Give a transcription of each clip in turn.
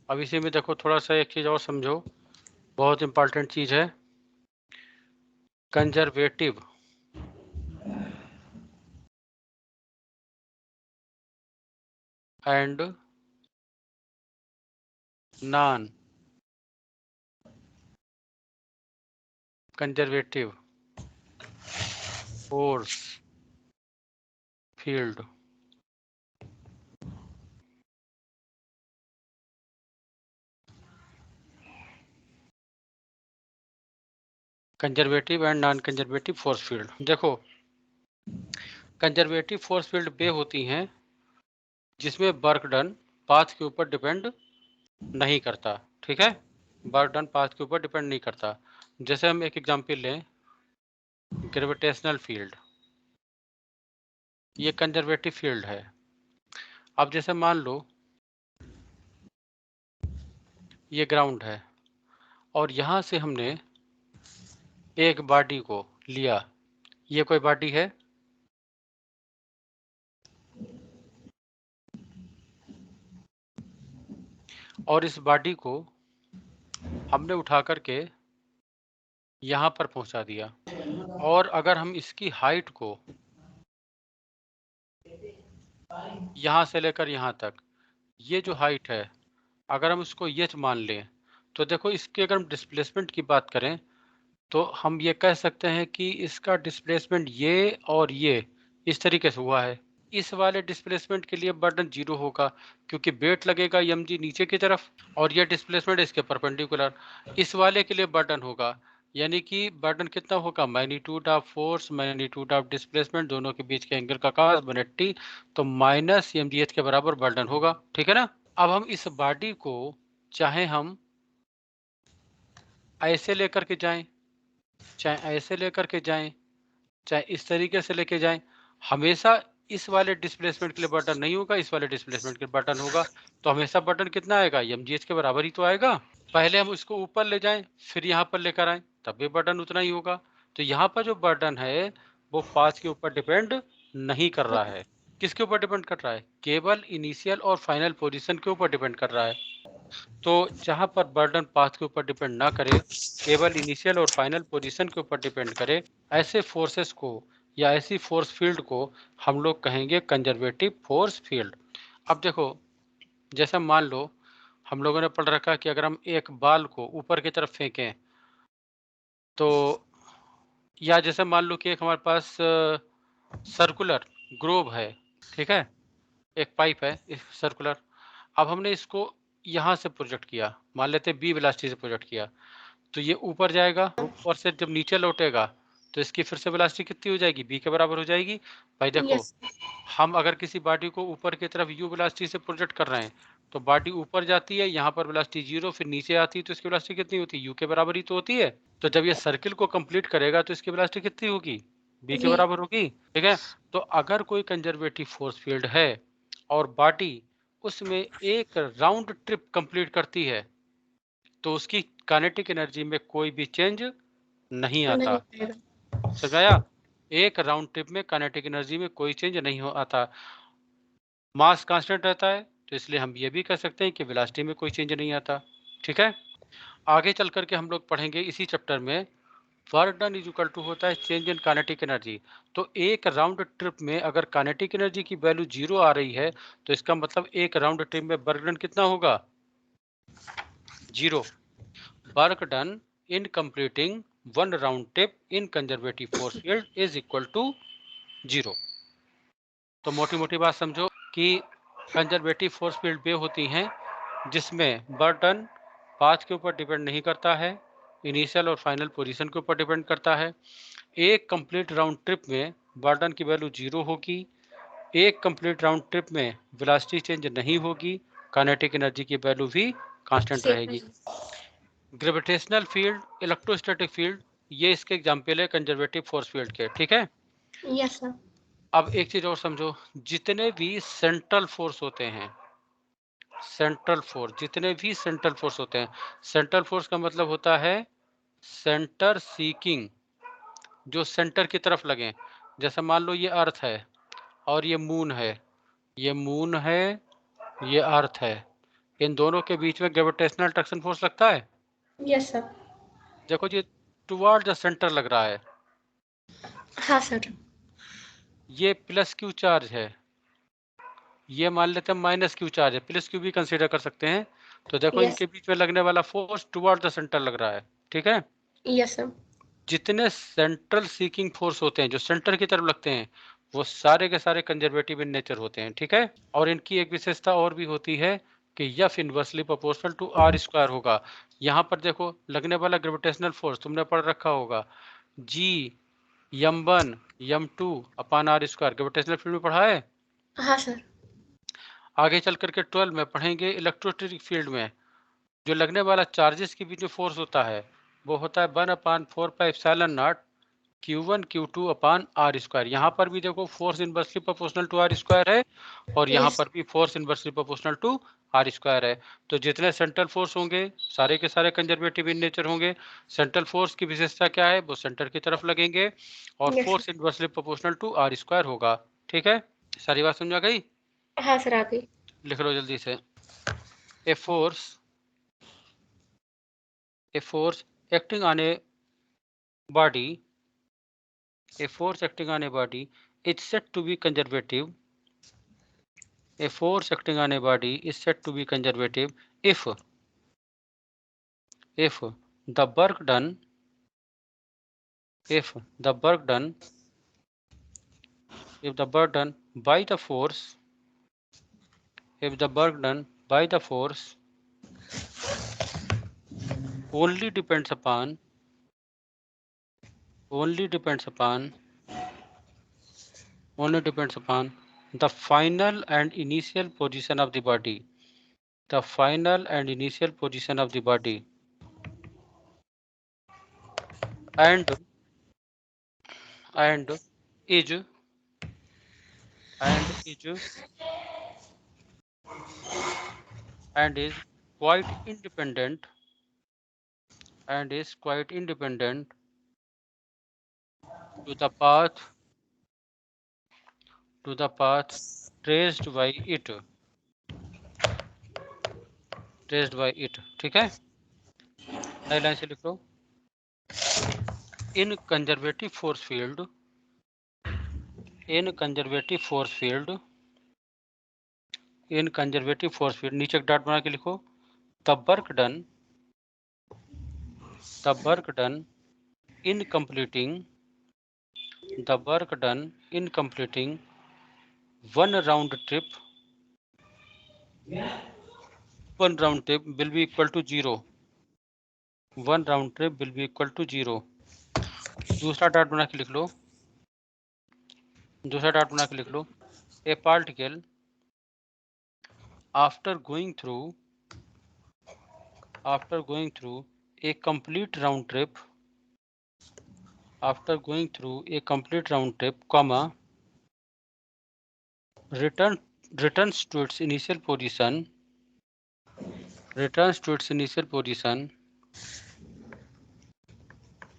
अब इसी में देखो थोड़ा सा एक चीज और समझो, बहुत इंपॉर्टेंट चीज है। Conservative and non conservative force field conservative and non conservative force field. देखो, कंजर्वेटिव फोर्स फील्ड वे होती हैं जिसमें वर्क डन पाथ के ऊपर डिपेंड नहीं करता। ठीक है, वर्क डन पाथ के ऊपर डिपेंड नहीं करता। जैसे हम एक एग्जांपल लें, ग्रेविटेशनल फील्ड, ये कंजर्वेटिव फील्ड है। अब जैसे मान लो ये ग्राउंड है और यहां से हमने एक बॉडी को लिया, ये कोई बॉडी है, और इस बॉडी को हमने उठा करके यहां पर पहुंचा दिया। और अगर हम इसकी हाइट को यहां से लेकर यहां तक, ये जो हाइट है, अगर हम इसको ये मान लें, तो देखो इसके अगर हम डिस्प्लेसमेंट की बात करें तो हम ये कह सकते हैं कि इसका डिस्प्लेसमेंट ये और ये इस तरीके से हुआ है। इस वाले डिस्प्लेसमेंट के लिए बर्डन 0 होगा क्योंकि वेट लगेगा mg नीचे की तरफ, और ये डिस्प्लेसमेंट इसके परपेंडिकुलर। इस वाले के लिए बर्डन होगा, यानी कि बर्डन कितना होगा, magnitude of force magnitude of displacement दोनों के बीच के एंगल का cos 180, तो माइनस mgh के बराबर बर्डन होगा। ठीक है ना। अब हम इस बॉडी को चाहे हम ऐसे लेकर के जाएं, चाहे ऐसे लेकर के जाएं, चाहे इस तरीके से लेके जाएं, हमेशा इस वाले डिस्प्लेसमेंट के लिए बटन नहीं होगा, इस वाले डिस्प्लेसमेंट के बटन होगा। तो हमेशा बटन कितना आएगा, mgh के बराबर ही तो आएगा। पहले हम इसको ऊपर ले जाएं फिर यहाँ पर लेकर आए तब भी बटन उतना ही होगा। तो यहाँ पर जो बटन है वो पाथ के ऊपर डिपेंड नहीं कर रहा है। किसके ऊपर डिपेंड कर रहा है, केवल इनिशियल और फाइनल पोजीशन के ऊपर डिपेंड कर रहा है। तो जहां पर बर्डन पाथ के ऊपर डिपेंड ना करे, केवल इनिशियल और फाइनल पोजीशन के ऊपर डिपेंड करे, ऐसे फोर्सेस को या ऐसी फोर्स फील्ड को हम लोग कहेंगे कंजर्वेटिव फोर्स फील्ड। अब देखो, जैसे मान लो हम लोगों ने पढ़ रखा कि अगर हम एक बाल को ऊपर की तरफ फेंकें तो, या जैसे मान लो कि एक हमारे पास सर्कुलर ग्लोब है, ठीक है, एक पाइप है सर्कुलर। अब हमने इसको यहाँ से प्रोजेक्ट किया, मान लेते हैं बी वेलोसिटी से प्रोजेक्ट किया, तो ये ऊपर जाएगा, ऊपर से जब नीचे लौटेगा तो इसकी फिर से वेलोसिटी कितनी हो जाएगी, बी के बराबर हो जाएगी। भाई देखो, हम अगर किसी बॉडी को ऊपर की तरफ यू वेलोसिटी से प्रोजेक्ट कर रहे हैं तो बॉडी ऊपर जाती है, यहाँ पर वेलोसिटी 0, फिर नीचे आती है तो इसकी वेलोसिटी कितनी होती है, यू के बराबर ही तो होती है। तो जब ये सर्किल को कंप्लीट करेगा तो इसकी वेलोसिटी कितनी होगी, बी के बराबर होगी। ठीक है, तो अगर कोई कंजर्वेटिव फोर्स फील्ड है और बॉडी उसमें एक राउंड ट्रिप कंप्लीट करती है तो उसकी काइनेटिक एनर्जी में कोई भी चेंज नहीं आता। समझ आया, एक राउंड ट्रिप में काइनेटिक एनर्जी में कोई चेंज नहीं हो आता, मास कांस्टेंट रहता है, तो इसलिए हम ये भी कह सकते हैं कि वेलोसिटी में कोई चेंज नहीं आता। ठीक है, आगे चल करके हम लोग पढ़ेंगे इसी चैप्टर में, work done is equal to होता है चेंज इन काइनेटिक एनर्जी। तो एक राउंड ट्रिप में अगर काइनेटिक एनर्जी की वैल्यू 0 आ रही है तो इसका मतलब एक राउंड ट्रिप में वर्क डन कितना होगा, 0। Work done in completing one round trip in conservative force field is equal to 0। तो मोटी मोटी बात समझो कि कंजर्वेटिव फोर्स फील्ड वे होती हैं जिसमें बर्डन पाथ के ऊपर डिपेंड नहीं करता है, इनिशियल और फाइनल पोजीशन के ऊपर डिपेंड करता है। एक कंप्लीट राउंड ट्रिप में बर्डन की वैल्यू 0 होगी, एक कंप्लीट राउंड ट्रिप में वेलोसिटी चेंज नहीं होगी, काइनेटिक एनर्जी की वैल्यू भी कांस्टेंट रहेगी। ग्रेविटेशनल फील्ड, इलेक्ट्रोस्टैटिक फील्ड, ये इसके एग्जाम्पल है कंजर्वेटिव फोर्स फील्ड के। ठीक है, यस सर। अब एक चीज और समझो, जितने भी सेंट्रल फोर्स होते हैं, सेंट्रल फोर्स, जितने भी सेंट्रल फोर्स होते हैं, सेंट्रल फोर्स का मतलब होता है सेंटर सीकिंग, जो सेंटर की तरफ लगे। जैसे मान लो ये अर्थ है और ये मून है, ये मून है, ये अर्थ है, इन दोनों के बीच में ग्रेविटेशनल अट्रैक्शन फोर्स लगता है। Yes sir. देखो जी, टुवर्ड द सेंटर लग रहा है। हाँ सर। ये प्लस क्यू चार्ज है, ये मान लेते हैं माइनस क्यू चार्ज है, प्लस क्यू भी कंसीडर कर सकते हैं। तो देखो यस इनके बीच में लगने वाला फोर्स टुवर्ड द सेंटर लग रहा है, ठीक है। Yes sir. जितने सेंट्रल सीकिंग फोर्स होते हैं जो सेंटर की तरफ लगते हैं, वो सारे के सारे कंजर्वेटिव इन नेचर होते हैं, ठीक है। और इनकी एक विशेषता और भी होती है कि F inversely proportional to r square होगा। यहाँ पर देखो लगने वाला ग्रेविटेशनल फोर्स तुमने पढ़ रखा होगा, G m1 m2 upon r square, gravitational field में पढ़ा है। हाँ सर। आगे चल करके 12 में पढ़ेंगे इलेक्ट्रोस्टैटिक फील्ड में, जो लगने वाला चार्जेस के बीच में फोर्स होता है वो होता है 1/4πε0 Q1 Q2 अपान आर स्क्वायर। यहाँ पर भी देखो force inversely proportional to r square है, और यहाँ यस। पर भी force inversely proportional to r square है। तो जितने सेंट्रल फोर्स होंगे सारे के सारे कंजर्वेटिव इन नेचर होंगे। सेंट्रल फोर्स की विशेषता क्या है, वो सेंटर की तरफ लगेंगे, और यस force inversely proportional to r square होगा, ठीक है। सारी बात समझा गई? हाँ सर आ गई। लिख लो जल्दी से। ए force acting on a body, a force acting on a body is said to be conservative. A force acting on a body is said to be conservative if the work done if the work done if the work done by the force if the work done by the force only depends upon only depends upon only depends upon the final and initial position of the body, the final and initial position of the body, and and is and is and is quite independent and is quite independent to the path traced by it, ठीक है। नई line से लिख लो। In conservative force field in conservative force field in conservative force field, नीचे एक dot बना के लिखो। The work done in completing the work done in completing one round trip will be equal to 0. One round trip will be equal to 0. दूसरा dot बना के लिख लो। A particle after going through a complete round trip comma returns to its initial position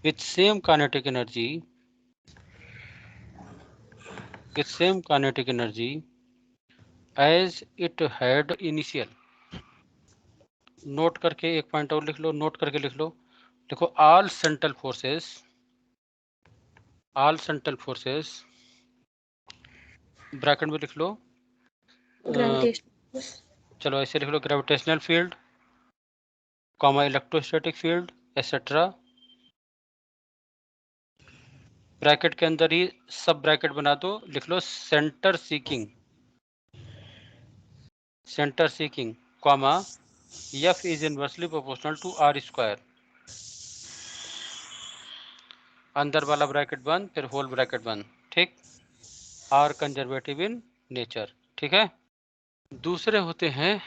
with same kinetic energy as it had initial। Note करके एक point और लिख लो, देखो all central forces ब्रैकेट में लिख लो। ग्रेविटेशन। चलो ऐसे लिख लो, gravitational field comma electrostatic field etcetera. Bracket के अंदर ही सब ब्रैकेट बना दो, लिख लो centre seeking comma F is inversely proportional to r square. अंदर वाला ब्रैकेट बंद, फिर होल ब्रैकेट बंद, ठीक। आर कंजर्वेटिव इन नेचर, ठीक है। दूसरे होते हैं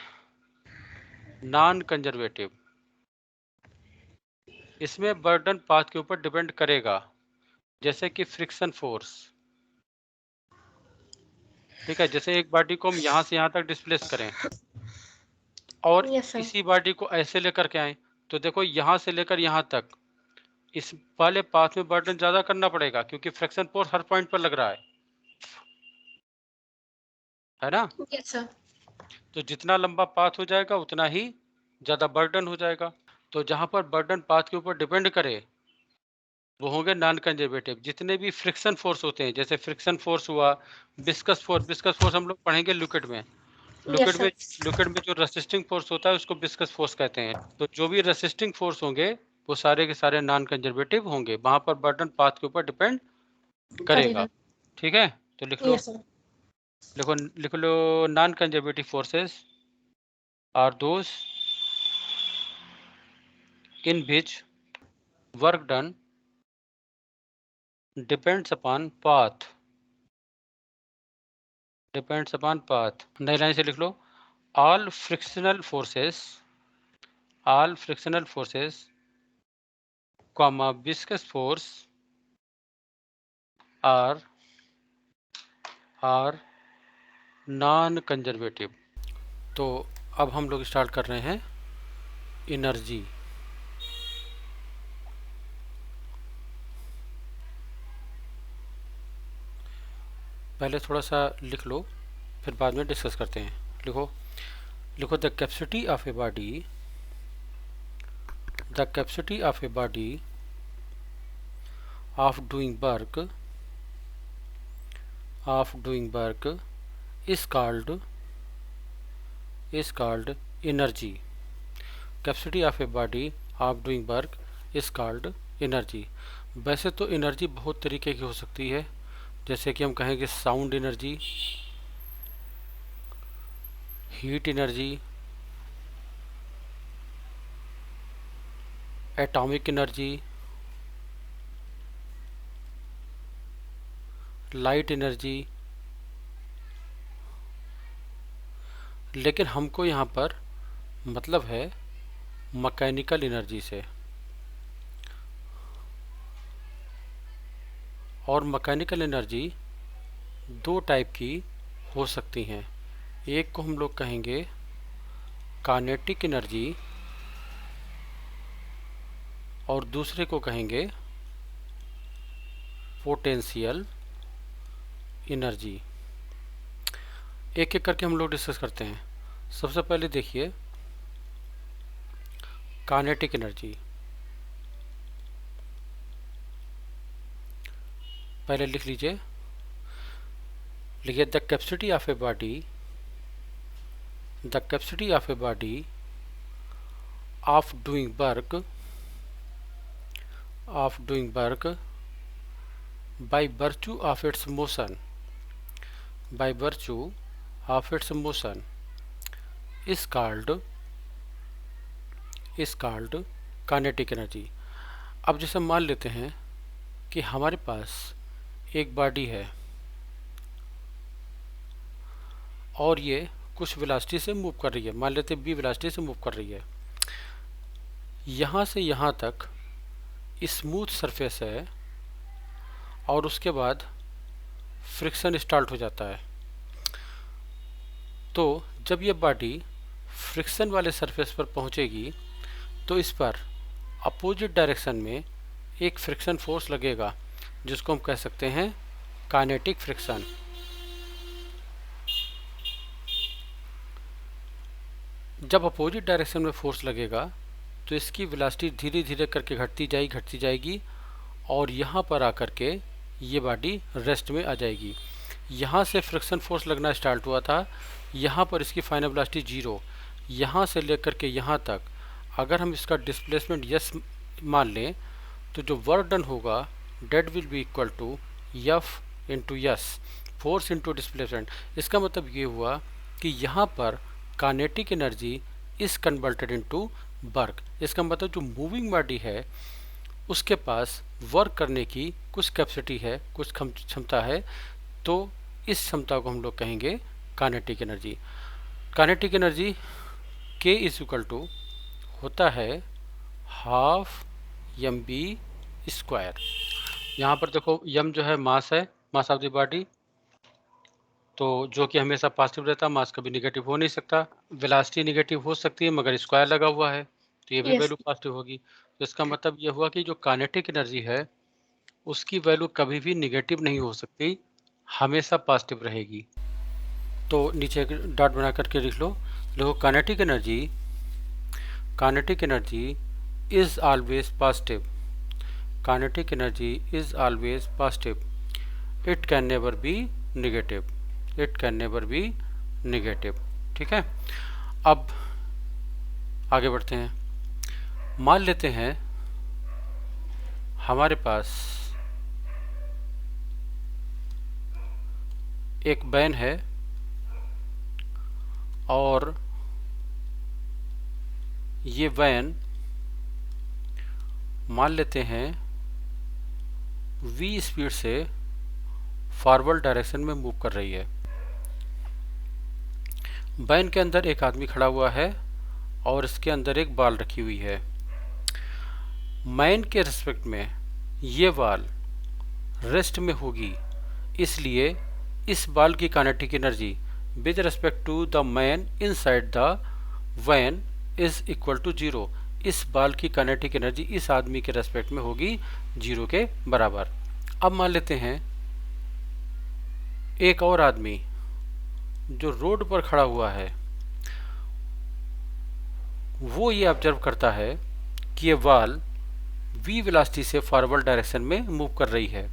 नॉन कंजर्वेटिव। इसमें बर्डन पाथ के ऊपर डिपेंड करेगा, जैसे कि फ्रिक्शन फोर्स, ठीक है। जैसे एक बॉडी को हम यहाँ से यहाँ तक डिस्प्लेस करें और यस सर। इसी बॉडी को ऐसे लेकर के आए, तो देखो यहाँ से लेकर यहाँ तक इस वाले पाथ में बर्डन ज्यादा करना पड़ेगा, क्योंकि फ्रिक्शन फोर्स हर पॉइंट पर लग रहा है ना। Yes sir. तो जितना लंबा पाथ हो जाएगा उतना ही ज़्यादा बर्डन हो जाएगा। तो जहाँ पर बर्डन पाथ के ऊपर डिपेंड करे वो होंगे नॉन कंजर्वेटिव। जितने भी फ्रिक्शन फोर्स होते हैं, जैसे फ्रिक्शन फोर्स हुआ, विस्कस फोर्स हम लोग पढ़ेंगे लिक्विड में। यस लिक्विड में सर। लिक्विड में जो रेसिस्टिंग फोर्स होता है उसको विस्कस फोर्स कहते हैं। तो जो भी रेसिस्टिंग फोर्स होंगे वो सारे के सारे नॉन कंजर्वेटिव होंगे, वहां पर बर्डन पाथ के ऊपर डिपेंड करेगा। करेगा। ठीक है, तो लिख लो, यस सर। लिख लो, non conservative forces are those in which work done depends upon path, नई लाइन से लिख लो, all frictional forces, comma viscous force are non conservative। तो अब हम लोग स्टार्ट कर रहे हैं एनर्जी। पहले थोड़ा सा लिख लो, फिर बाद में डिस्कस करते हैं। लिखो, the capacity of a body, the capacity of a body of doing work is called energy। Capacity of a body of doing work is called energy. वैसे तो एनर्जी बहुत तरीके की हो सकती है, जैसे कि हम कहेंगे sound energy, heat energy, atomic energy, light energy. लेकिन हमको यहाँ पर मतलब है मैकेनिकल एनर्जी से। और मैकेनिकल एनर्जी दो टाइप की हो सकती हैं। एक को हम लोग कहेंगे काइनेटिक एनर्जी और दूसरे को कहेंगे पोटेंशियल एनर्जी। एक एक करके हम लोग डिस्कस करते हैं। सबसे पहले देखिए काइनेटिक एनर्जी। पहले लिख लीजिए, the capacity of a body, of doing work by virtue of its motion, is called kinetic energy। अब जैसे मान लेते हैं कि हमारे पास एक बॉडी है और ये कुछ वेलोसिटी से मूव कर रही है, मान लेते हैं v वेलोसिटी से मूव कर रही है। यहाँ से यहाँ तक स्मूथ सरफेस है और उसके बाद फ्रिक्शन स्टार्ट हो जाता है। तो जब ये बॉडी फ्रिक्शन वाले सरफेस पर पहुंचेगी तो इस पर अपोजिट डायरेक्शन में एक फ्रिक्शन फोर्स लगेगा, जिसको हम कह सकते हैं काइनेटिक फ्रिक्शन। जब अपोजिट डायरेक्शन में फोर्स लगेगा तो इसकी वेलोसिटी धीरे धीरे करके घटती जाएगी और यहाँ पर आकर के ये बॉडी रेस्ट में आ जाएगी। यहाँ से फ्रिक्शन फोर्स लगना स्टार्ट हुआ था, यहाँ पर इसकी फाइनल वेलोसिटी 0। यहाँ से लेकर के यहाँ तक अगर हम इसका डिस्प्लेसमेंट यस मान लें तो जो वर्क डन होगा that will be equal to F into यस, फोर्स इंटू डिस्प्लेसमेंट। इसका मतलब ये हुआ कि यहाँ पर kinetic energy is converted into work. इसका मतलब जो मूविंग बॉडी है उसके पास वर्क करने की कुछ कैपेसिटी है, कुछ क्षमता है, तो इस क्षमता को हम लोग कहेंगे kinetic energy. Kinetic energy K is equal to होता है हाफ mv²। यहाँ पर देखो m जो है मास है, मास ऑफ द बॉडी, तो जो कि हमेशा पॉजिटिव रहता है, मास कभी निगेटिव हो नहीं सकता। वेलोसिटी निगेटिव हो सकती है मगर स्क्वायर लगा हुआ है तो ये भी यस। वैल्यू पॉजिटिव होगी। तो इसका मतलब ये हुआ कि जो काइनेटिक एनर्जी है उसकी वैल्यू कभी भी निगेटिव नहीं हो सकती, हमेशा पॉजिटिव रहेगी। तो नीचे एक डॉट बना करके लिख लो, देखो kinetic energy is always positive, kinetic energy is always positive, it can never be negative, it can never be negative. ठीक है, अब आगे बढ़ते हैं। मान लेते हैं हमारे पास एक वैन है और ये वैन मान लेते हैं v स्पीड से फॉरवर्ड डायरेक्शन में मूव कर रही है। वैन के अंदर एक आदमी खड़ा हुआ है और इसके अंदर एक बॉल रखी हुई है। मैन के रिस्पेक्ट में ये बॉल रेस्ट में होगी, इसलिए इस बॉल की kinetic energy with respect to the man inside the van is equal to 0। इस बॉल की काइनेटिक एनर्जी इस आदमी के रेस्पेक्ट में होगी 0 के बराबर। अब मान लेते हैं एक और आदमी जो रोड पर खड़ा हुआ है, वो ये ऑब्जर्व करता है कि ये बॉल v वेलोसिटी से फॉरवर्ड डायरेक्शन में मूव कर रही है,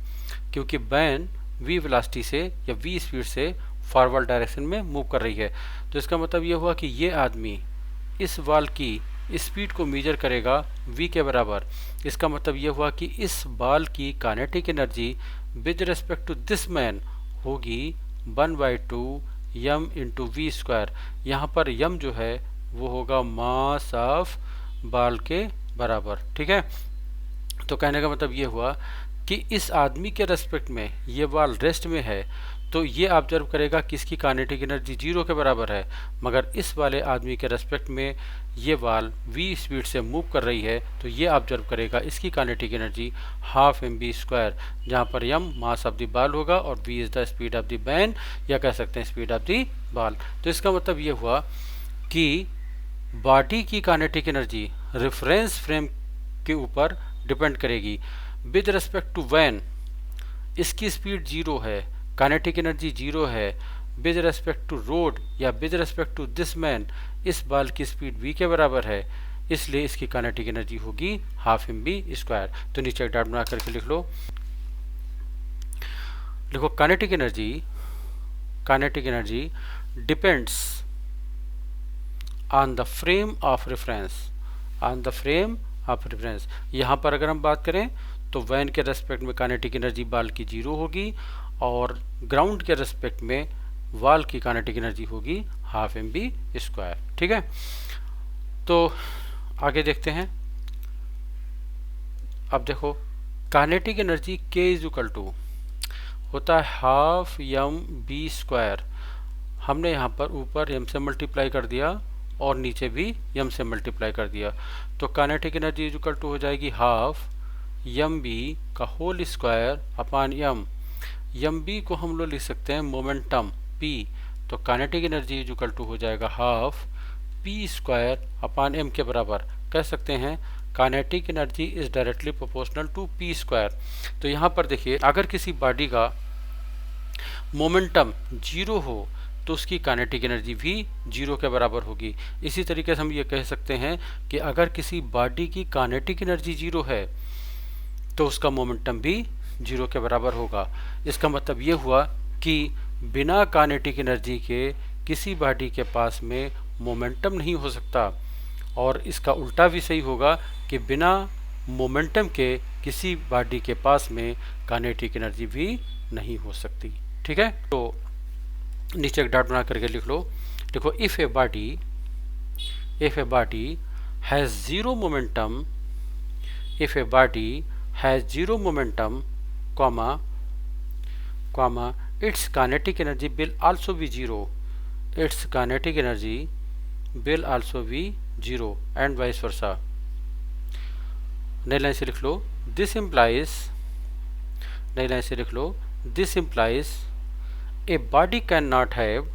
क्योंकि वैन v वेलोसिटी से या v स्पीड से फॉरवर्ड डायरेक्शन में मूव कर रही है। तो इसका मतलब ये हुआ कि ये आदमी इस बॉल की स्पीड को मेजर करेगा v के बराबर। इसका मतलब ये हुआ कि इस बॉल की kinetic energy with respect to this man होगी 1/2 m इंटू वी स्क्वायर। यहाँ पर m जो है वो होगा मास ऑफ बॉल के बराबर। ठीक है, तो कहने का मतलब ये हुआ कि इस आदमी के रेस्पेक्ट में ये बॉल रेस्ट में है, तो ये ऑब्जर्व करेगा कि इसकी काइनेटिक एनर्जी 0 के बराबर है, मगर इस वाले आदमी के रेस्पेक्ट में ये बॉल v स्पीड से मूव कर रही है, तो ये ऑब्जर्व करेगा इसकी काइनेटिक एनर्जी हाफ mv², जहाँ पर m mass of the ball होगा और v is the speed of the van, या कह सकते हैं स्पीड ऑफ द बॉल। तो इसका मतलब ये हुआ कि बॉडी की काइनेटिक एनर्जी रेफरेंस फ्रेम के ऊपर डिपेंड करेगी। विद रिस्पेक्ट टू वैन इसकी स्पीड 0 है, काइनेटिक एनर्जी 0 है। विद रिस्पेक्ट टू रोड या with respect to this man इस बॉल की स्पीड v के बराबर है, इसलिए इसकी काइनेटिक एनर्जी होगी हाफ mv²। तो नीचे डॉट बना करके लिख लो, देखो kinetic energy depends on the frame of reference, on the frame of reference. यहाँ पर अगर हम बात करें तो वैन के रेस्पेक्ट में काइनेटिक एनर्जी बॉल की 0 होगी और ग्राउंड के रेस्पेक्ट में बॉल की काइनेटिक एनर्जी होगी हाफ mv²। ठीक है, तो आगे देखते हैं। अब देखो kinetic energy k is equal to होता है हाफ mv²। हमने यहाँ पर ऊपर m से मल्टीप्लाई कर दिया और नीचे भी m से मल्टीप्लाई कर दिया, तो kinetic energy is equal to हो जाएगी हाफ mv का होल स्क्वायर अपॉन mv को हम लोग लिख सकते हैं मोमेंटम p, तो kinetic energy is equal to हो जाएगा हाफ p² अपॉन m के बराबर। कह सकते हैं kinetic energy is directly proportional to p²। तो यहाँ पर देखिए अगर किसी बॉडी का मोमेंटम 0 हो तो उसकी काइनेटिक एनर्जी भी 0 के बराबर होगी। इसी तरीके से हम ये कह सकते हैं कि अगर किसी बॉडी की काइनेटिक एनर्जी 0 है तो उसका मोमेंटम भी 0 के बराबर होगा। इसका मतलब ये हुआ कि बिना काइनेटिक एनर्जी के किसी बॉडी के पास में मोमेंटम नहीं हो सकता, और इसका उल्टा भी सही होगा कि बिना मोमेंटम के किसी बॉडी के पास में काइनेटिक एनर्जी भी नहीं हो सकती। ठीक है, तो नीचे एक डॉट बना करके लिख लो, देखो if a body has zero momentum, if a body has zero momentum comma its kinetic energy will also be 0, its kinetic energy will also be 0 and vice versa। नई लाइन से लिख लो this implies, नई line से लिख लो this implies a body cannot have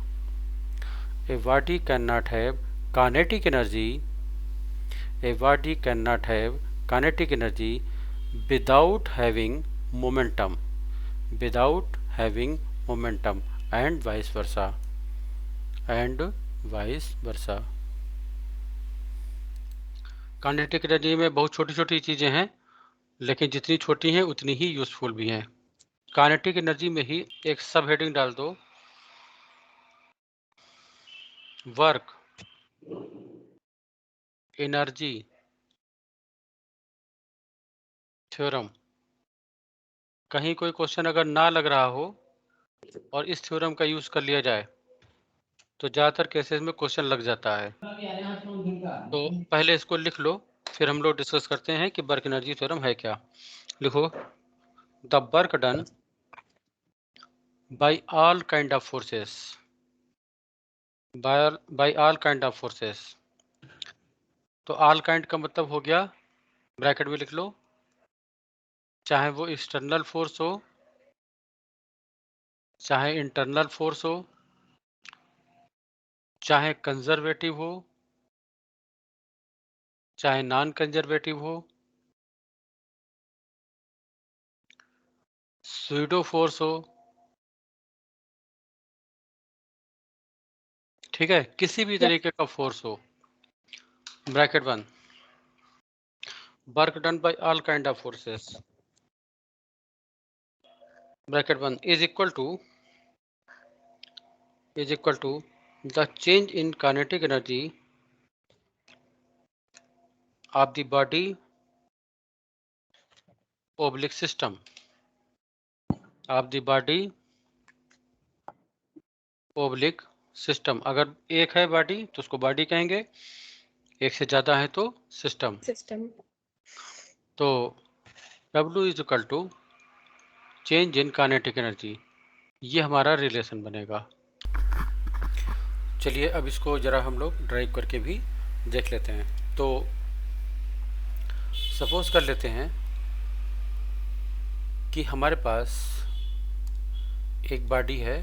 kinetic energy, a body cannot have kinetic energy without having momentum, without having momentum and vice versa। And vice versa. Kinetic energy में बहुत छोटी छोटी चीज़ें हैं, लेकिन जितनी छोटी हैं उतनी ही यूजफुल भी हैं। काइनेटिक एनर्जी में ही एक सब हेडिंग डाल दो, वर्क एनर्जी थ्योरम। कहीं कोई क्वेश्चन अगर ना लग रहा हो और इस थ्योरम का यूज कर लिया जाए तो ज़्यादातर केसेस में क्वेश्चन लग जाता है। तो पहले इसको लिख लो, फिर हम लोग डिस्कस करते हैं कि वर्क एनर्जी थ्योरम है क्या। लिखो, the work done by all kind of forces, by all kind of forces. तो ऑल काइंड का मतलब हो गया, ब्रैकेट में लिख लो, चाहे वो एक्सटर्नल फोर्स हो, चाहे इंटरनल फोर्स हो, चाहे कंजर्वेटिव हो, चाहे नॉन कंजर्वेटिव हो, स्यूडो फोर्स हो, ठीक है, किसी भी Yes. तरीके का फोर्स हो। ब्रैकेट बंद, work done by all kind of forces, bracket बंद, is equal to the change in kinetic energy of the body oblique system, of the body oblique system। अगर एक है बॉडी तो उसको बॉडी कहेंगे, एक से ज्यादा है तो सिस्टम। System. तो W is equal to change in kinetic energy, ये हमारा रिलेशन बनेगा। चलिए अब इसको जरा हम लोग ड्राइव करके भी देख लेते हैं। तो सपोज कर लेते हैं कि हमारे पास एक बॉडी है,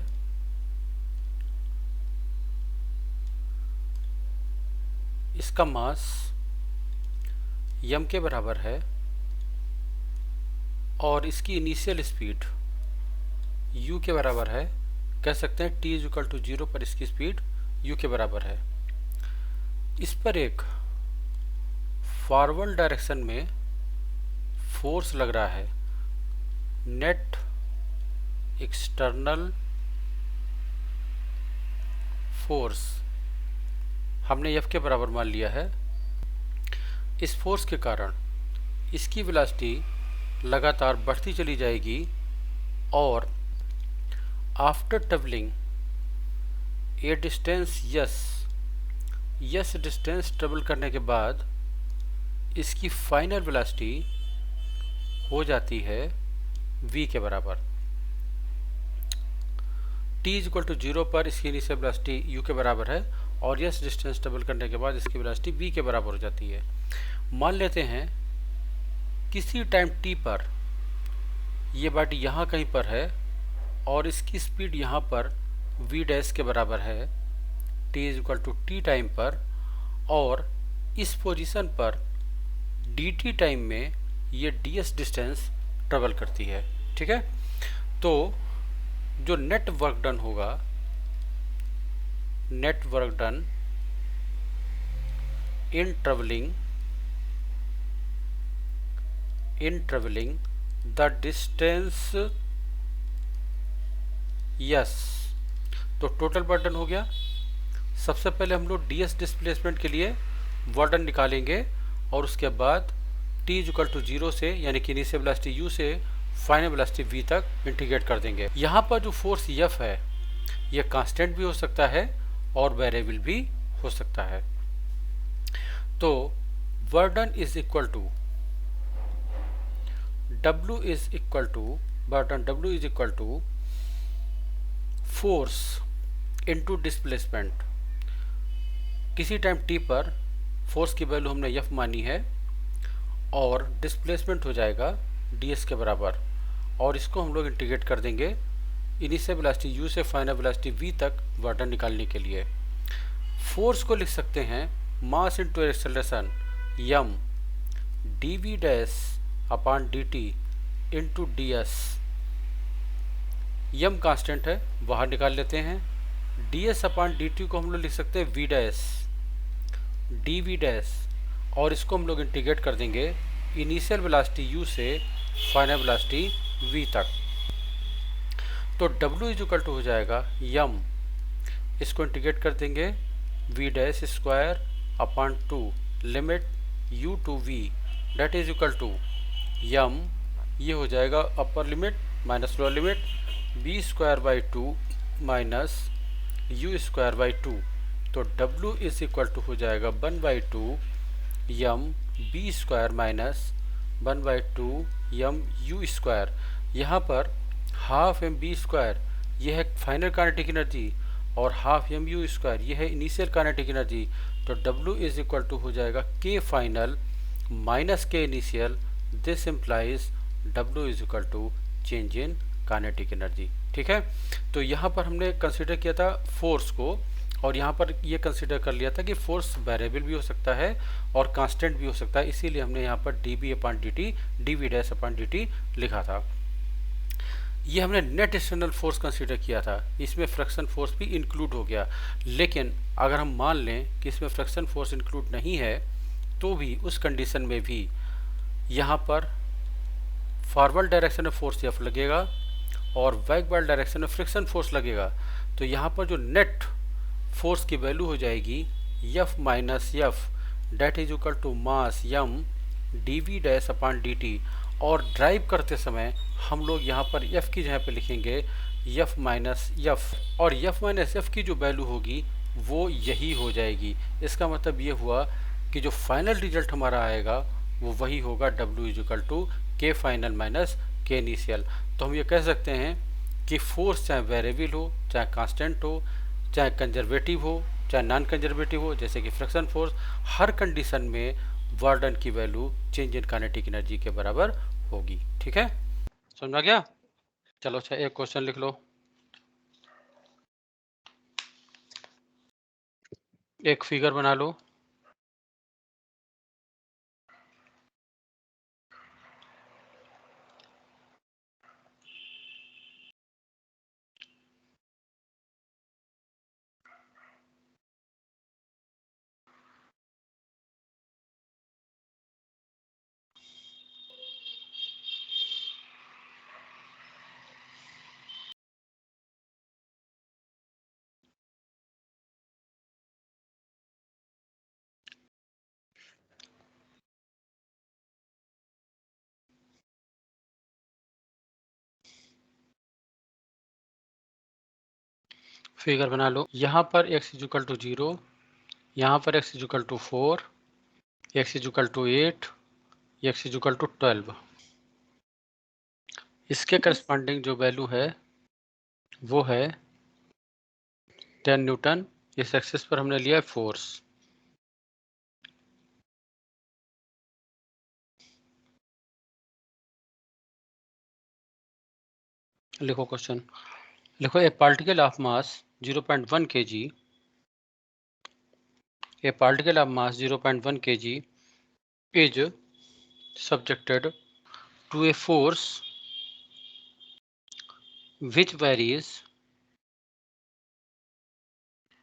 इसका मास m के बराबर है और इसकी इनिशियल स्पीड u के बराबर है। कह सकते हैं t इज इक्वल टू 0 पर इसकी स्पीड u के बराबर है। इस पर एक फॉरवर्ड डायरेक्शन में फोर्स लग रहा है, नेट एक्सटर्नल फोर्स हमने F के बराबर मान लिया है। इस फोर्स के कारण इसकी वेलोसिटी लगातार बढ़ती चली जाएगी और आफ्टर ट्रेवलिंग ए डिस्टेंस यस डिस्टेंस ट्रेवल करने के बाद इसकी फाइनल वेलोसिटी हो जाती है v के बराबर। t इज इक्वल टू 0 पर इसकी इनिशियल वेलोसिटी u के बराबर है और यस डिस्टेंस ट्रेवल करने के बाद इसकी वेलोसिटी v के बराबर हो जाती है। मान लेते हैं किसी टाइम t पर ये बॉडी यहाँ कहीं पर है और इसकी स्पीड यहाँ पर v डैश के बराबर है, t is equal to t time पर, और इस पोजीशन पर dt टाइम में ये ds डिस्टेंस ट्रेवल करती है। ठीक है, तो जो नेट वर्क डन होगा, net work done in travelling the distance yes, तो टोटल वर्क डन हो गया। सबसे पहले हम लोग ds डिस्प्लेसमेंट के लिए वर्क डन निकालेंगे और उसके बाद t इज इक्वल टू 0 से यानी कि इनिशियल वेलोसिटी u से फाइनल वेलोसिटी v तक इंटीग्रेट कर देंगे। यहाँ पर जो फोर्स F है ये कांस्टेंट भी हो सकता है और वेरिएबल भी हो सकता है। तो work done is equal to W is equal to work done, W is equal to force into displacement. किसी टाइम t पर फोर्स की वैल्यू हमने F मानी है और डिस्प्लेसमेंट हो जाएगा ds के बराबर, और इसको हम लोग इंटीग्रेट कर देंगे इनिशियल वेलोसिटी u से फाइनल वेलोसिटी v तक वर्क डन निकालने के लिए। फोर्स को लिख सकते हैं mass into acceleration m dv dash upon dt into ds। m constant है, बाहर निकाल लेते हैं, ds अपॉन dt को हम लोग लिख सकते हैं v डैश dv डैश, और इसको हम लोग इंटीग्रेट कर देंगे इनिशियल वेलोसिटी u से फाइनल वेलोसिटी v तक। तो w इज इक्वल टू हो जाएगा यम, इसको इंटीग्रेट कर देंगे v dash square upon 2 limit u to v that is equal to m, ये हो जाएगा upper limit minus lower limit b square by 2 minus u square by 2। तो w इज इक्वल टू हो जाएगा 1/2 m b square minus 1/2 m u square. यहाँ पर half m b square ये है फाइनल काइनेटिक एनर्जी और हाफ एम यू स्क्वायर ये है इनिशियल काइनेटिक एनर्जी। तो W इज इक्वल टू हो जाएगा K final minus K initial, this implies W is equal to change in kinetic energy. ठीक है, तो यहाँ पर हमने कंसिडर किया था फोर्स को, और यहाँ पर ये कंसिडर कर लिया था कि फोर्स वेरिएबल भी हो सकता है और कांस्टेंट भी हो सकता है, इसीलिए हमने यहाँ पर dB upon dt dV dash upon dt लिखा था। ये हमने नेट एक्सटर्नल फोर्स कंसीडर किया था, इसमें फ्रिक्शन फोर्स भी इंक्लूड हो गया। लेकिन अगर हम मान लें कि इसमें फ्रिक्शन फोर्स इंक्लूड नहीं है, तो भी उस कंडीशन में भी यहाँ पर फॉरवर्ड डायरेक्शन में फोर्स F लगेगा और बैकवर्ड डायरेक्शन में फ्रिक्शन फोर्स लगेगा। तो यहाँ पर जो नेट फोर्स की वैल्यू हो जाएगी F minus F that is equal to mass यम dV डैश अपॉन dt, और ड्राइव करते समय हम लोग यहाँ पर F की जगह पे लिखेंगे F माइनस एफ, और F माइनस एफ की जो वैल्यू होगी वो यही हो जाएगी। इसका मतलब ये हुआ कि जो फाइनल रिजल्ट हमारा आएगा वो वही होगा W is equal to K final minus K initial. तो हम ये कह सकते हैं कि फोर्स चाहे वेरिएबल हो, चाहे कांस्टेंट हो, चाहे कंजर्वेटिव हो, चाहे नॉन कंजर्वेटिव हो, जैसे कि फ्रिक्शन फोर्स, हर कंडीशन में वार्डन की value change in kinetic energy के बराबर होगी। ठीक है, समझा गया? चलो अच्छा एक क्वेश्चन लिख लो, एक फिगर बना लो। फिगर बना लो। यहाँ पर x इज इक्वल टू 0, यहाँ पर x is equal to 4, x is equal to 8, x is equal to 12। इसके करस्पॉन्डिंग जो वैल्यू है वो है 10 न्यूटन। इस एक्सिस पर हमने लिया है फोर्स। लिखो क्वेश्चन, लिखो ए particle of mass 0.1 kg, a particle of mass 0.1 kg is subjected to a force which varies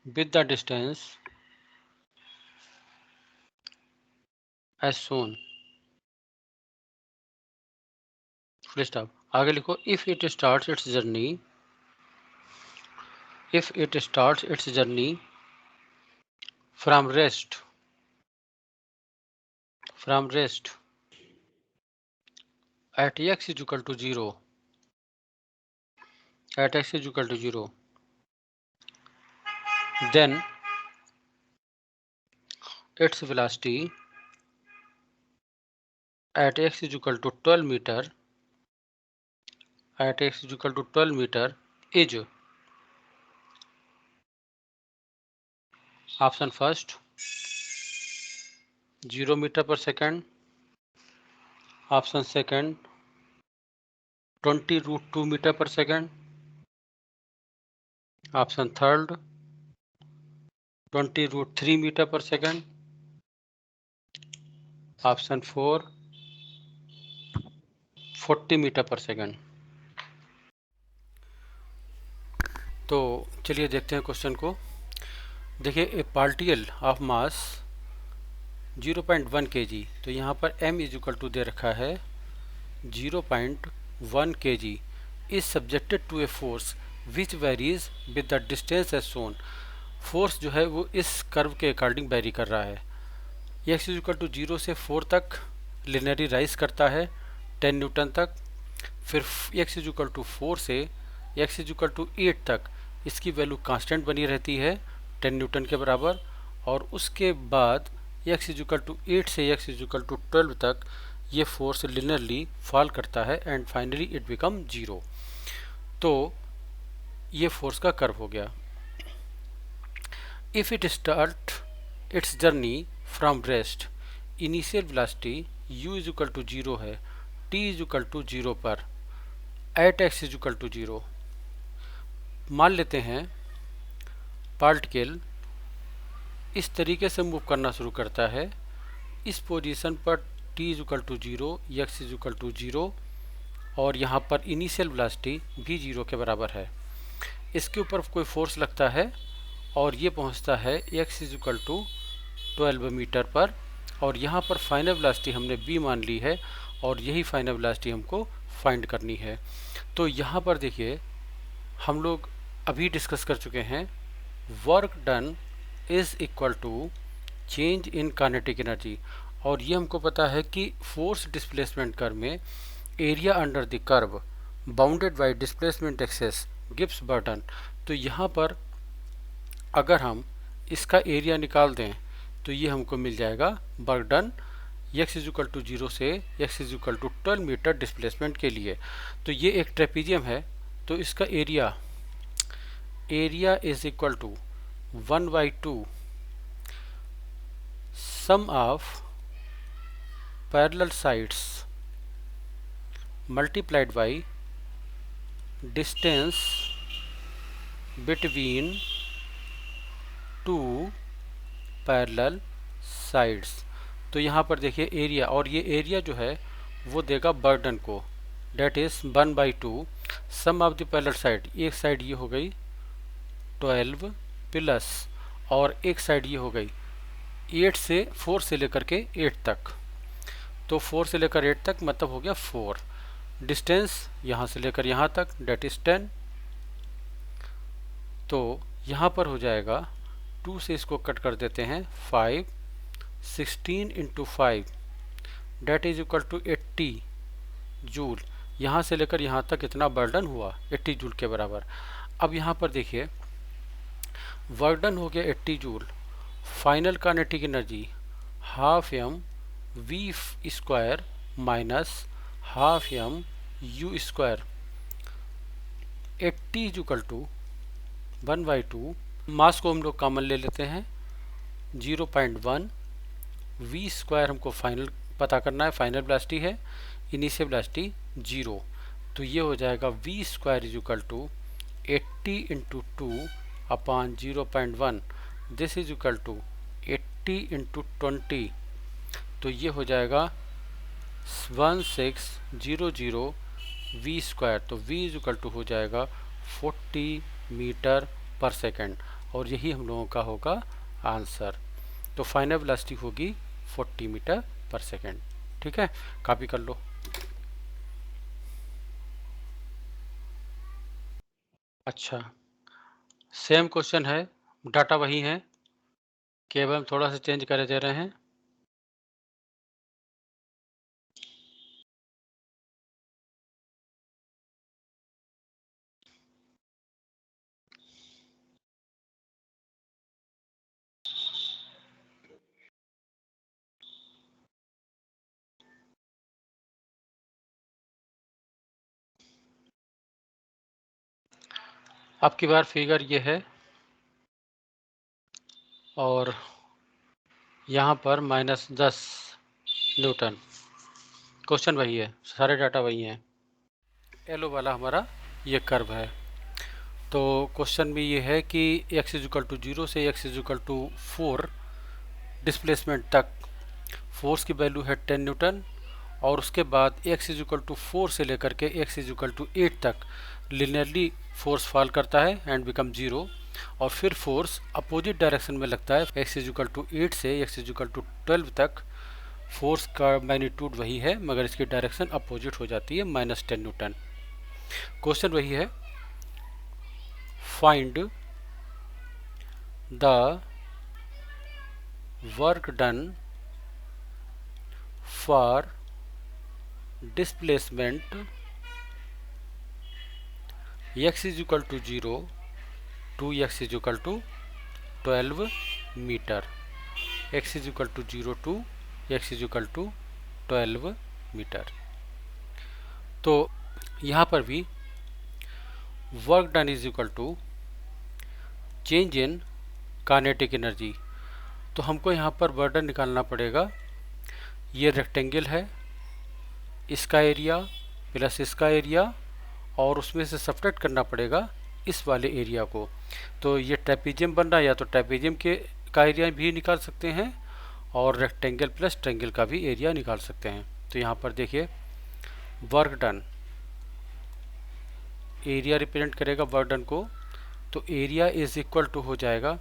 with the distance as shown। Full stop. आगे लिखो if it starts its journey from rest at x is equal to 0, then its velocity at x is equal to 12 meter is option first 0 meter per second, option second 20√2 meter per second, option third 20√3 meter per second, option 4 40 meter per second। तो चलिए देखते हैं question को। देखिए, a particle of mass 0.1 kg, तो यहाँ पर m is equal to दे रखा है 0.1 kg is subjected to a force which varies with the distance as shown. Force जो है वो इस कर्व के अकॉर्डिंग वेरी कर रहा है। x इज इक्वल टू 0 से 4 तक लिनियरली राइज करता है 10 न्यूटन तक। फिर x इज इक्वल टू 4 से x इज इक्वल टू 8 तक इसकी वैल्यू कांस्टेंट बनी रहती है 10 न्यूटन के बराबर। और उसके बाद x इज इक्वल टू 8 से x इज इक्वल टू 12 तक ये फोर्स लिनियरली फॉल करता है एंड फाइनली इट बिकम 0। तो ये फोर्स का कर्व हो गया। If it start its journey from rest, initial velocity u is equal to 0 है t इज इक्वल टू 0 पर at x is equal to 0। मान लेते हैं पार्टिकल इस तरीके से मूव करना शुरू करता है। इस पोजीशन पर t is equal to 0, x is equal to 0 और यहाँ पर इनिशियल वेलोसिटी भी 0 के बराबर है। इसके ऊपर कोई फोर्स लगता है और ये पहुँचता है x is equal to 12 metre पर। और यहाँ पर फाइनल वेलोसिटी हमने b मान ली है और यही फाइनल वेलोसिटी हमको फाइंड करनी है। तो यहाँ पर देखिए, हम लोग अभी डिस्कस कर चुके हैं work done is equal to change in kinetic energy. और ये हमको पता है कि फोर्स डिस्प्लेसमेंट कर्व में area under the curve bounded by displacement axis gives work done. तो यहाँ पर अगर हम इसका एरिया निकाल दें तो ये हमको मिल जाएगा work done x is equal to 0 से x is equal to 12 metre displacement के लिए। तो ये एक ट्रेपीजियम है, तो इसका area is equal to 1/2 sum of parallel sides multiplied by distance between two parallel sides. तो यहाँ पर देखिए एरिया, और ये एरिया जो है वो देगा बर्डन को, that is 1/2 sum of the parallel side. एक साइड ये हो गई 12 प्लस और एक साइड ये हो गई 4 से लेकर के 8 तक। तो 4 से लेकर 8 तक मतलब हो गया 4। डिस्टेंस यहाँ से लेकर यहाँ तक डेट इज 10। तो यहाँ पर हो जाएगा 2 से इसको कट कर देते हैं 5, 16 into 5 that is equal to 80 joule. यहाँ से लेकर यहाँ तक इतना बर्डन हुआ 80 जूल के बराबर। अब यहाँ पर देखिए बर्डन हो गया 80 joule. Final kinetic energy half m v square minus half m u square. 80 is equal to 1/2, mass को हम लोग कॉमन ले लेते हैं 0.1, v स्क्वायर हमको फाइनल पता करना है, फाइनल वेलोसिटी है, इनिशियल वेलोसिटी 0। तो ये हो जाएगा v square is equal to 80 into 2 upon 0.1, this is equal to 80 into 20। तो ये हो जाएगा 1600 v स्क्वायर। तो v इज इक्वल टू हो जाएगा 40 मीटर पर सेकेंड और यही हम लोगों का होगा आंसर। तो फाइनल वेलोसिटी होगी 40 मीटर पर सेकेंड। ठीक है, कॉपी कर लो। अच्छा, सेम क्वेश्चन है, डाटा वही है, केवल हम थोड़ा सा चेंज कर दे रहे हैं। अब की बार फिगर ये है और यहाँ पर -10 न्यूटन। क्वेश्चन वही है, सारे डाटा वही हैं। येलो वाला हमारा ये कर्व है। तो क्वेश्चन में ये है कि x इज इक्वल टू 0 से x is equal to 4 displacement तक फोर्स की वैल्यू है 10 न्यूटन और उसके बाद x इज इक्वल टू 4 से लेकर के x इज इक्वल टू 8 तक लिनियरली फोर्स फॉल करता है एंड बिकम 0, और फिर फोर्स अपोजिट डायरेक्शन में लगता है। x इज इक्वल टू 8 से x इज इक्वल टू 12 तक फोर्स का मैग्नीट्यूड वही है, मगर इसकी डायरेक्शन अपोजिट हो जाती है, -10 न्यूटन। क्वेश्चन वही है, find the work done for displacement x is equal to 0 to x is equal to 12 metre. x is equal to 0 to x is equal to 12 metre. तो यहाँ पर भी work done is equal to change in kinetic energy. तो हमको यहाँ पर work done निकालना पड़ेगा। ये रेक्टेंगल है, इसका एरिया प्लस इसका एरिया, और उसमें से सब्ट्रैक्ट करना पड़ेगा इस वाले एरिया को। तो ये ट्रेपेजियम बन रहा है, या तो ट्रेपेजियम के का एरिया भी निकाल सकते हैं और रेक्टेंगल प्लस ट्रेंगल का भी एरिया निकाल सकते हैं। तो यहाँ पर देखिए, वर्क डन, एरिया रिप्रेजेंट करेगा वर्क डन को, तो एरिया इज इक्वल टू हो जाएगा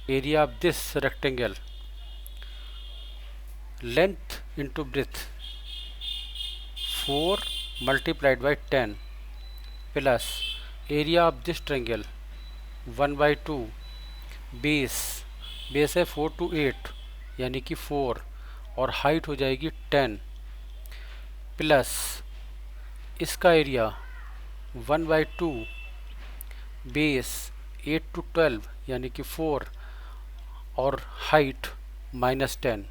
area of this rectangle length into breadth 4 multiplied by 10 plus area of this triangle 1/2 base है 4 to 8 यानी कि 4, और हाइट हो जाएगी 10 प्लस इसका एरिया 1/2 बेस 8 to 12 यानी कि 4, और हाइट -10।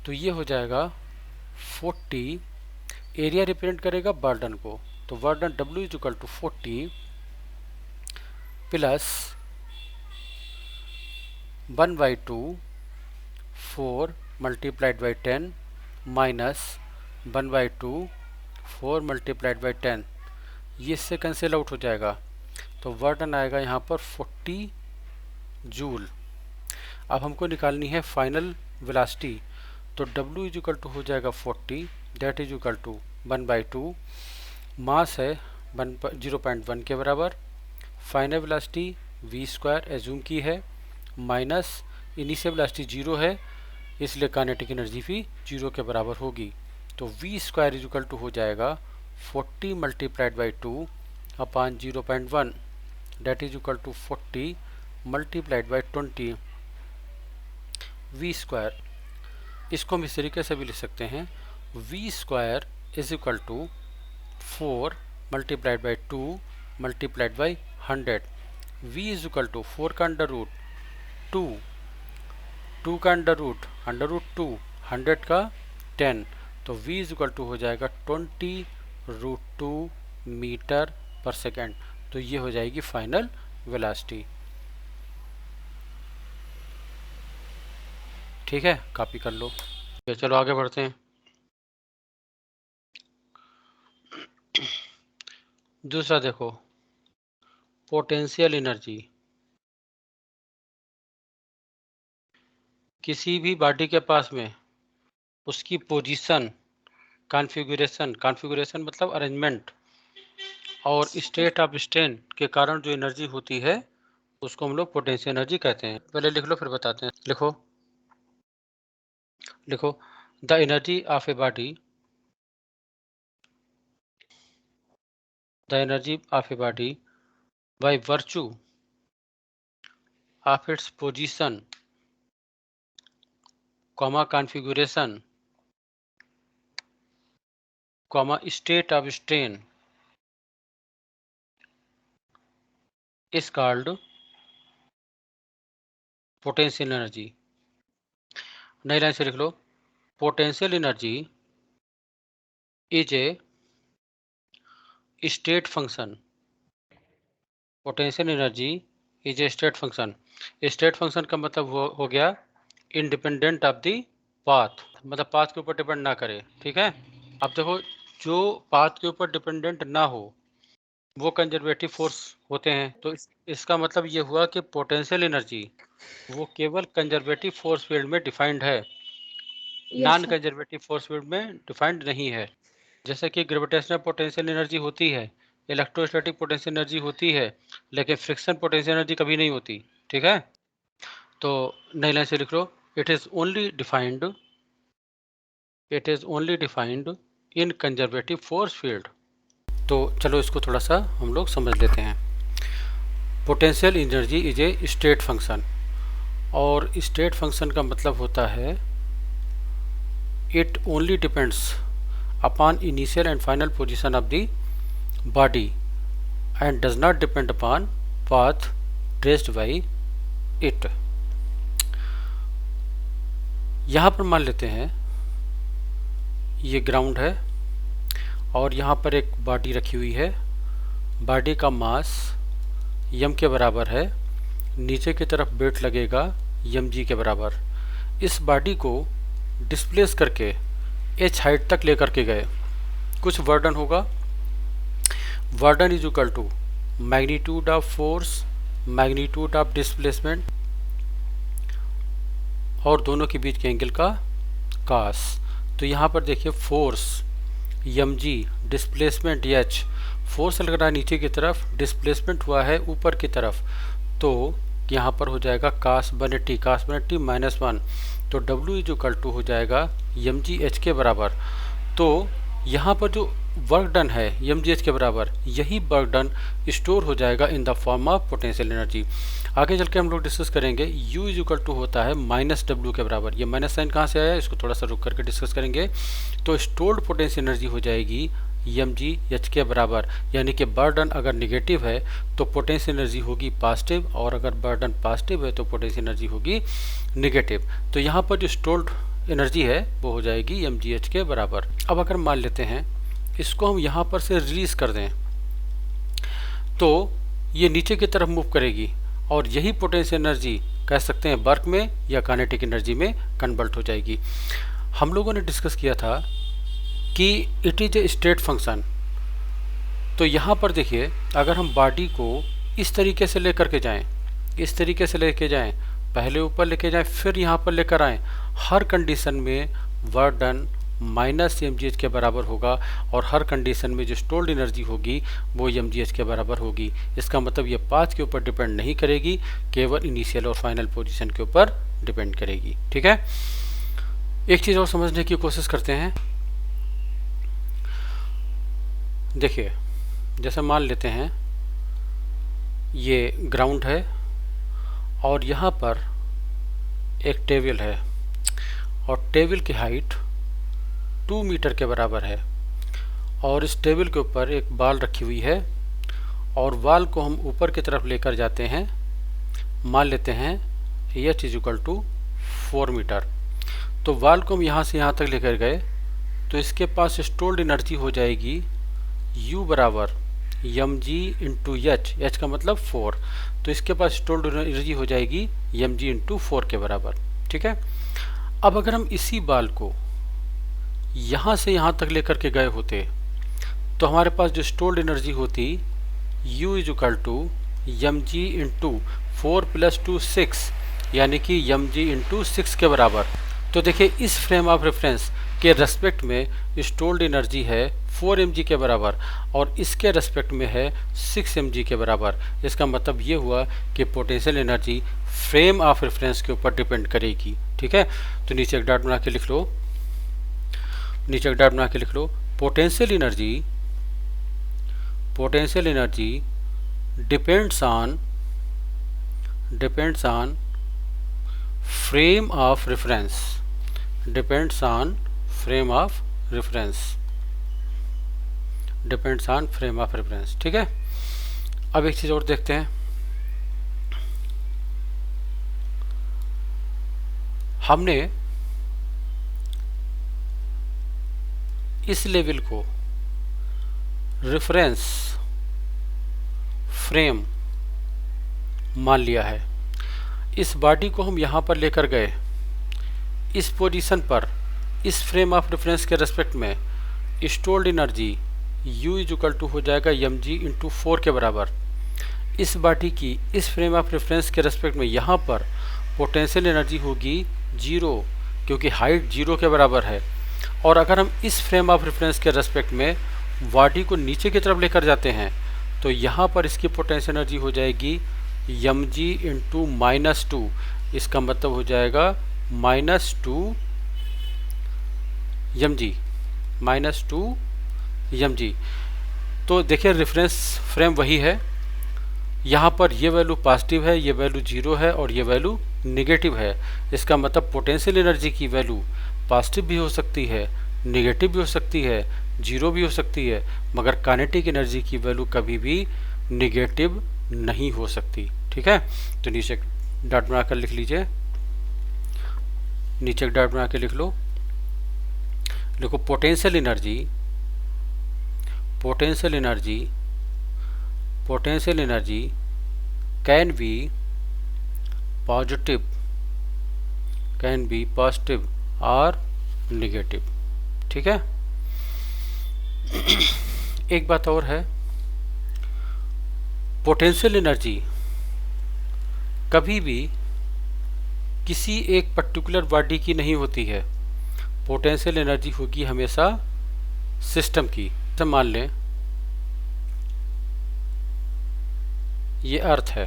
तो ये हो जाएगा 40। एरिया रिप्रेजेंट करेगा बर्डन को, तो work done W is equal to 40 plus 1/2 4 multiplied by 10 minus 1/2 4 multiplied by 10, ये इससे कैंसिल आउट हो जाएगा। तो बर्डन आएगा यहाँ पर 40 जूल। अब हमको निकालनी है फाइनल वेलोसिटी, तो W इज इक्वल टू हो जाएगा 40, दैट इज इक्वल टू 1/2, मास है 0.1 के बराबर, फाइनल वेलोसिटी v² एज्यूम की है, माइनस इनिशियल वेलोसिटी 0 है, इसलिए काइनेटिक एनर्जी भी 0 के बराबर होगी। तो v² इज इक्वल टू हो जाएगा 40 multiplied by 2 upon 0.1, that is equal to 40 multiplied by 20 v²। इसको हम इस तरीके से भी लिख सकते हैं, v² is equal to 4 multiplied by 2 multiplied by 100। v is equal to 4 का अंडर रूट 2, 2 का अंडर रूट 2, 100 का 10, तो v इज इक्वल टू हो जाएगा 20√2 मीटर पर सेकेंड। तो ये हो जाएगी फाइनल वेलोसिटी। ठीक है, कॉपी कर लो। चलो आगे बढ़ते हैं। दूसरा देखो, पोटेंशियल एनर्जी। किसी भी बॉडी के पास में उसकी पोजीशन, कॉन्फ़िगरेशन मतलब अरेंजमेंट और स्टेट ऑफ स्ट्रेन के कारण जो एनर्जी होती है उसको हम लोग पोटेंशियल एनर्जी कहते हैं। पहले लिख लो फिर बताते हैं। लिखो the energy of a body, by virtue of its position, configuration, state of strain is called potential energy. नई लाइन से लिख लो, potential energy is a state function. Potential energy is a state function. State function का मतलब हो गया independent of the path, मतलब path के ऊपर डिपेंड ना करे। ठीक है, अब देखो, जो पाथ के ऊपर डिपेंडेंट ना हो वो कंजर्वेटिव फोर्स होते हैं। तो इसका मतलब ये हुआ कि पोटेंशियल एनर्जी वो केवल कंजर्वेटिव फोर्स फील्ड में डिफाइंड है, नॉन कंजर्वेटिव फोर्स फील्ड में डिफाइंड नहीं है। जैसे कि ग्रेविटेशनल पोटेंशियल एनर्जी होती है, इलेक्ट्रोस्टैटिक पोटेंशियल एनर्जी होती है, लेकिन फ्रिक्शन पोटेंशियल एनर्जी कभी नहीं होती। ठीक है, तो नई लाइन से लिख लो, it is only defined in conservative force field. तो चलो इसको थोड़ा सा हम लोग समझ लेते हैं। Potential energy is a state function, और स्टेट फंक्शन का मतलब होता है it only depends upon initial and final position of the body and does not depend upon path traced by it. यहाँ पर मान लेते हैं ये ग्राउंड है और यहाँ पर एक बॉडी रखी हुई है। बॉडी का मास यम के बराबर है, नीचे की तरफ वेट लगेगा यम जी के बराबर। इस बॉडी को डिस्प्लेस करके एच हाइट तक लेकर के गए, कुछ वर्डन होगा। Work done is equal to magnitude of force, magnitude of displacement और दोनों के बीच के एंगल का कास। तो यहाँ पर देखिए फोर्स यम जी, डिस्प्लेसमेंट एच। फोर्स लग रहा है नीचे की तरफ, डिस्प्लेसमेंट हुआ है ऊपर की तरफ, तो यहाँ पर हो जाएगा कास बन टी, कास बन टी -1। तो डब्ल्यू इज इक्वल टू हो जाएगा यम जी एच के बराबर। तो यहाँ पर जो वर्क डन है यम जी एच के बराबर, यही वर्क डन स्टोर हो जाएगा in the form of potential energy. आगे चल के हम लोग डिस्कस करेंगे U इज इक्वल टू होता है -W के बराबर। ये माइनस साइन कहाँ से आया, इसको थोड़ा सा रुक करके डिस्कस करेंगे। तो स्टोर्ड पोटेंशियल एनर्जी हो जाएगी एम जी एच के बराबर, यानी कि बर्डन अगर निगेटिव है तो पोटेंशियल एनर्जी होगी पॉजिटिव, और अगर बर्डन पॉजिटिव है तो पोटेंशियल एनर्जी होगी निगेटिव। तो यहाँ पर जो स्टोर्ड एनर्जी है वो हो जाएगी एम जी एच के बराबर। अब अगर मान लेते हैं इसको हम यहाँ पर से रिलीज कर दें तो ये नीचे की तरफ मूव करेगी, और यही पोटेंशियल एनर्जी कह सकते हैं वर्क में या काइनेटिक एनर्जी में कन्वर्ट हो जाएगी। हम लोगों ने डिस्कस किया था कि it is a state function. तो यहाँ पर देखिए अगर हम बॉडी को इस तरीके से लेकर के जाएं, इस तरीके से लेके जाएं, पहले ऊपर लेके जाएं फिर यहाँ पर लेकर आएँ, हर कंडीशन में work done minus m g h के बराबर होगा, और हर कंडीशन में जो स्टोर्ड एनर्जी होगी वो एम जी एच के बराबर होगी। इसका मतलब ये पाथ के ऊपर डिपेंड नहीं करेगी, केवल इनिशियल और फाइनल पोजीशन के ऊपर डिपेंड करेगी। ठीक है, एक चीज़ और समझने की कोशिश करते हैं। देखिए जैसे मान लेते हैं ये ग्राउंड है और यहाँ पर एक टेबल है, और टेबल की हाइट 2 मीटर के बराबर है, और इस टेबल के ऊपर एक बॉल रखी हुई है, और बॉल को हम ऊपर की तरफ लेकर जाते हैं। मान लेते हैं h is equal to 4 metre. तो बॉल को हम यहाँ से यहाँ तक लेकर गए तो इसके पास स्टोर्ड एनर्जी हो जाएगी U बराबर m g into h, h का मतलब 4। तो इसके पास स्टोर्ड एनर्जी हो जाएगी एम जी इंटू 4 के बराबर। ठीक है, अब अगर हम इसी बॉल को यहाँ से यहाँ तक लेकर के गए होते तो हमारे पास जो स्टोर्ड एनर्जी होती U is equal to m g into 4 + 2 6, यानी कि एम जी इंटू 6 के बराबर। तो देखिए इस फ्रेम ऑफ रेफरेंस के रेस्पेक्ट में स्टोर्ड एनर्जी है 4 mg के बराबर, और इसके रेस्पेक्ट में है 6 mg के बराबर। इसका मतलब ये हुआ कि potential energy frame of reference के ऊपर डिपेंड करेगी। ठीक है, तो नीचे एक डॉट बना के लिख लो, नीचे एक डॉट बना के लिख लो, potential energy depends on frame of reference, depends on frame of reference. ठीक है, अब एक चीज और देखते हैं। हमने इस लेवल को रेफरेंस फ्रेम मान लिया है। इस बॉडी को हम यहाँ पर लेकर गए, इस पोजीशन पर, इस फ्रेम ऑफ रेफरेंस के रेस्पेक्ट में stored energy U is equal to हो जाएगा एम जी इंटू 4 के बराबर। इस बॉडी की इस फ्रेम ऑफ रेफरेंस के रेस्पेक्ट में यहाँ पर पोटेंशियल एनर्जी होगी 0, क्योंकि हाइट 0 के बराबर है। और अगर हम इस फ्रेम ऑफ रेफरेंस के रेस्पेक्ट में बॉडी को नीचे की तरफ लेकर जाते हैं तो यहाँ पर इसकी पोटेंशियल एनर्जी हो जाएगी mg इंटू -2। इसका मतलब हो जाएगा -2 mg, -2 mg। तो देखिए रेफरेंस फ्रेम वही है, यहाँ पर ये वैल्यू पॉजिटिव है, ये वैल्यू 0 है और ये वैल्यू नेगेटिव है। इसका मतलब पोटेंशियल एनर्जी की वैल्यू पॉजिटिव भी हो सकती है, नेगेटिव भी हो सकती है, 0 भी हो सकती है, मगर काइनेटिक एनर्जी की वैल्यू कभी भी नेगेटिव नहीं हो सकती। ठीक है, तो नीचे डॉट बनाकर लिख लीजिए, नीचे डॉट बना के लिख लो। देखो potential energy, potential energy, potential energy can be positive, can be positive और नेगेटिव। ठीक है, एक बात और है, पोटेंशियल एनर्जी कभी भी किसी एक पर्टिकुलर बॉडी की नहीं होती है, पोटेंशियल एनर्जी होगी हमेशा सिस्टम की। तो मान लें ये अर्थ है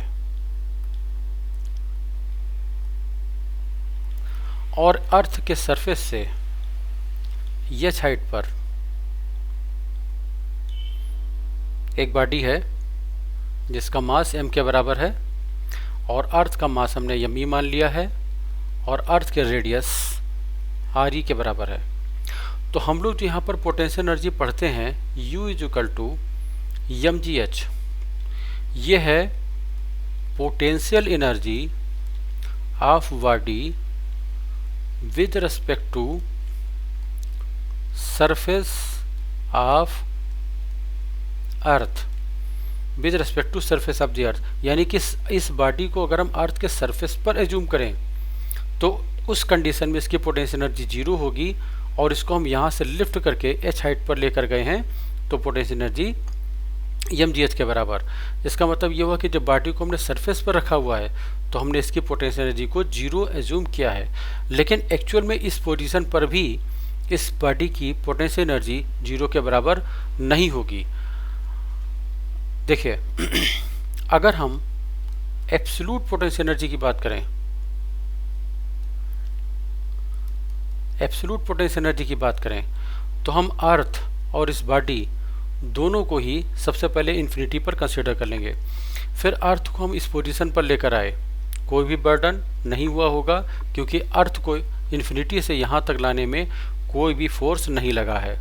और अर्थ के सरफेस से एच हाइट पर एक बॉडी है जिसका मास m के बराबर है और अर्थ का मास हमने m मान लिया है और अर्थ के रेडियस r के बराबर है। तो हम लोग जो यहाँ पर पोटेंशियल एनर्जी पढ़ते हैं U = mgh, ये है potential energy of body with respect to surface of earth, with respect to surface of the earth. यानी कि इस बॉडी को अगर हम अर्थ के सरफेस पर एज्यूम करें तो उस कंडीशन में इसकी पोटेंशियल एनर्जी 0 होगी और इसको हम यहाँ से लिफ्ट करके h हाइट पर लेकर गए हैं तो पोटेंशियल एनर्जी mgh के बराबर। इसका मतलब ये हुआ कि जब बॉडी को हमने सरफेस पर रखा हुआ है तो हमने इसकी पोटेंशियल एनर्जी को 0 एज्यूम किया है, लेकिन एक्चुअल में इस पोजीशन पर भी इस बॉडी की पोटेंशियल एनर्जी 0 के बराबर नहीं होगी। देखिए अगर हम एब्सोल्यूट पोटेंशियल एनर्जी की बात करें, एब्सोल्यूट पोटेंशियल एनर्जी की बात करें तो हम अर्थ और इस बॉडी दोनों को ही सबसे पहले इन्फिनिटी पर कंसीडर कर लेंगे। फिर अर्थ को हम इस पोजीशन पर लेकर आए, कोई भी बर्डन नहीं हुआ होगा क्योंकि अर्थ को इन्फिनिटी से यहाँ तक लाने में कोई भी फोर्स नहीं लगा है।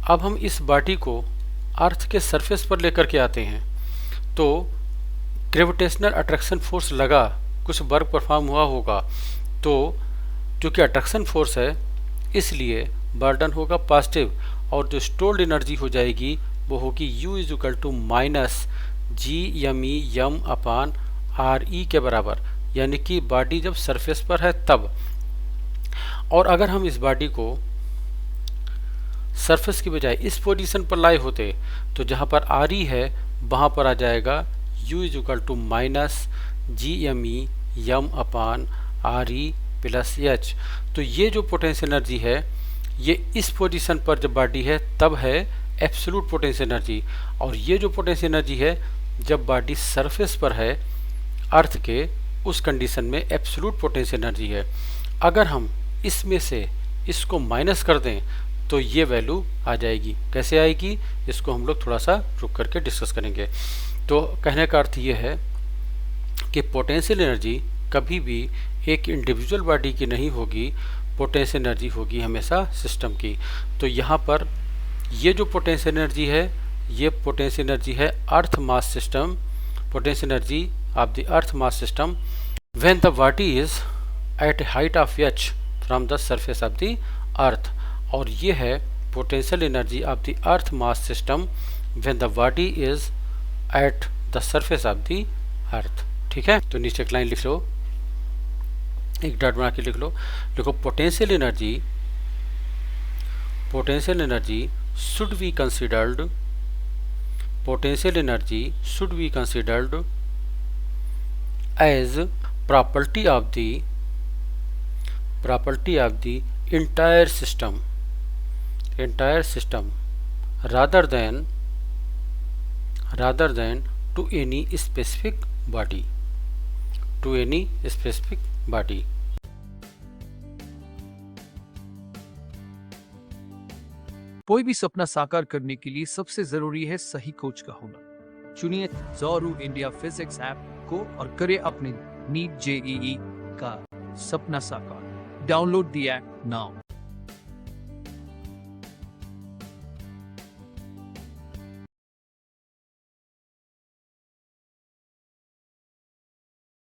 अब हम इस बॉडी को अर्थ के सरफेस पर लेकर के आते हैं तो ग्रेविटेशनल अट्रैक्शन फोर्स लगा, कुछ वर्क परफॉर्म हुआ होगा, तो क्योंकि अट्रैक्शन फोर्स है इसलिए बर्डन होगा पॉजिटिव और जो स्टोर्ड एनर्जी हो जाएगी वो होगी U = -GME/RE के बराबर, यानी कि बॉडी जब सरफेस पर है तब। और अगर हम इस बॉडी को सरफेस की बजाय इस पोजीशन पर लाए होते तो जहाँ पर RE है वहाँ पर आ जाएगा U = -GME/RE+H। तो ये जो पोटेंशियल एनर्जी है ये इस पोजीशन पर जब बॉडी है तब है एब्सोल्यूट पोटेंशियल एनर्जी, और ये जो पोटेंशियल एनर्जी है जब बॉडी सरफेस पर है अर्थ के, उस कंडीशन में एब्सोल्यूट पोटेंशियल एनर्जी है। अगर हम इसमें से इसको माइनस कर दें तो ये वैल्यू आ जाएगी। कैसे आएगी इसको हम लोग थोड़ा सा रुक करके डिस्कस करेंगे। तो कहने का अर्थ ये है कि पोटेंशियल एनर्जी कभी भी एक इंडिविजुअल बॉडी की नहीं होगी, पोटेंशियल एनर्जी होगी हमेशा सिस्टम की। तो यहाँ पर ये जो पोटेंशियल एनर्जी है ये पोटेंशियल एनर्जी है earth mass system, potential energy of the earth mass system when the body is at height of h from the surface of the earth. और ये है potential energy of the earth mass system when the body is at the surface of the earth. ठीक है, तो नीचे एक line लिख लो, एक डॉट बना के लिख लो। देखो potential energy should be considered, potential energy should be considered as property of the entire system rather than to any specific body, to any specific body. कोई भी सपना साकार करने के लिए सबसे जरूरी है सही कोच का होना। चुनिए ज़ोरू इंडिया फिजिक्स ऐप को और करें अपने नीट जेईई का सपना साकार। Download the app now.